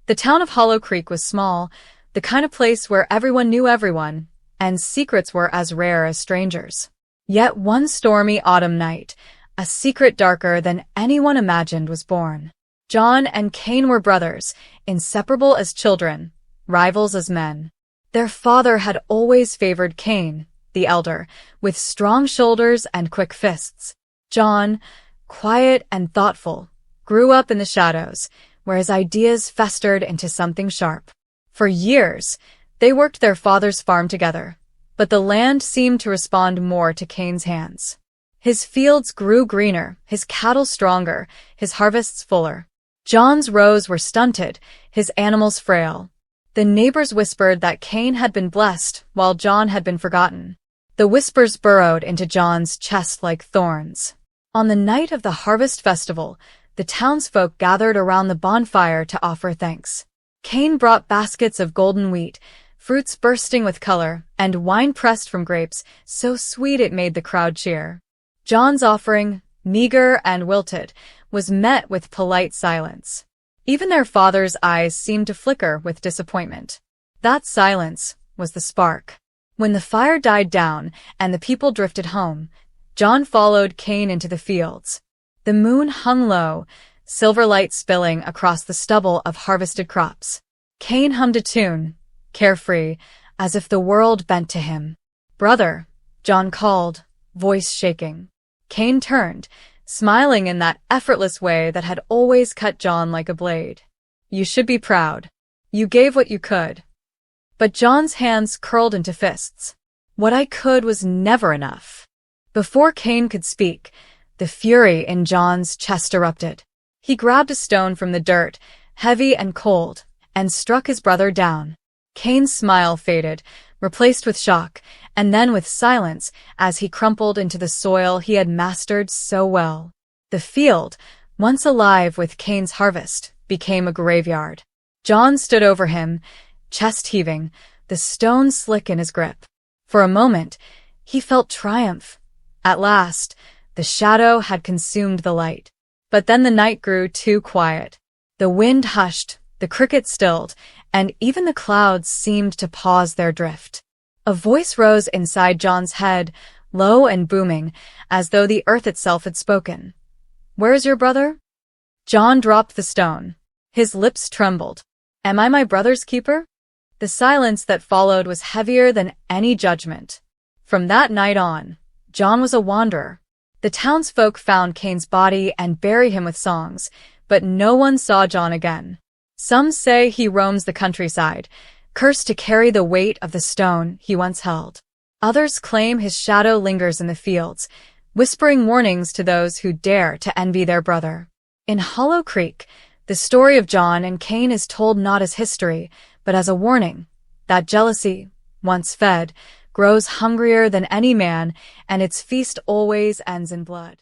The town of Hollow Creek was small, the kind of place where everyone knew everyone, and secrets were as rare as strangers. Yet one stormy autumn night, a secret darker than anyone imagined was born. John and Cain were brothers, inseparable as children, rivals as men. Their father had always favored Cain, the elder, with strong shoulders and quick fists. John, quiet and thoughtful, grew up in the shadows, where his ideas festered into something sharp. For years, they worked their father's farm together, but the land seemed to respond more to Cain's hands. His fields grew greener, his cattle stronger, his harvests fuller. John's rows were stunted, his animals frail. The neighbors whispered that Cain had been blessed while John had been forgotten. The whispers burrowed into John's chest like thorns. On the night of the harvest festival, the townsfolk gathered around the bonfire to offer thanks. Cain brought baskets of golden wheat, fruits bursting with color, and wine pressed from grapes, so sweet it made the crowd cheer. John's offering, meager and wilted, was met with polite silence. Even their father's eyes seemed to flicker with disappointment. That silence was the spark. When the fire died down and the people drifted home, John followed Cain into the fields. The moon hung low, silver light spilling across the stubble of harvested crops. Cain hummed a tune, carefree, as if the world bent to him. "Brother," John called, voice shaking. Cain turned, smiling in that effortless way that had always cut John like a blade. "You should be proud. You gave what you could." But John's hands curled into fists. "What I could was never enough." Before Cain could speak, the fury in John's chest erupted. He grabbed a stone from the dirt, heavy and cold, and struck his brother down. Cain's smile faded, replaced with shock, and then with silence as he crumpled into the soil he had mastered so well. The field, once alive with Cain's harvest, became a graveyard. John stood over him, chest heaving, the stone slick in his grip. For a moment, he felt triumph. At last, the shadow had consumed the light. But then the night grew too quiet. The wind hushed, the crickets stilled, and even the clouds seemed to pause their drift. A voice rose inside John's head, low and booming, as though the earth itself had spoken. "Where's your brother?" John dropped the stone. His lips trembled. "Am I my brother's keeper?" The silence that followed was heavier than any judgment. From that night on, John was a wanderer. The townsfolk found Cain's body and buried him with songs, but no one saw John again. Some say he roams the countryside, cursed to carry the weight of the stone he once held. Others claim his shadow lingers in the fields, whispering warnings to those who dare to envy their brother. In Hollow Creek, the story of John and Cain is told not as history, but as a warning that jealousy, once fed, grows hungrier than any man, and its feast always ends in blood.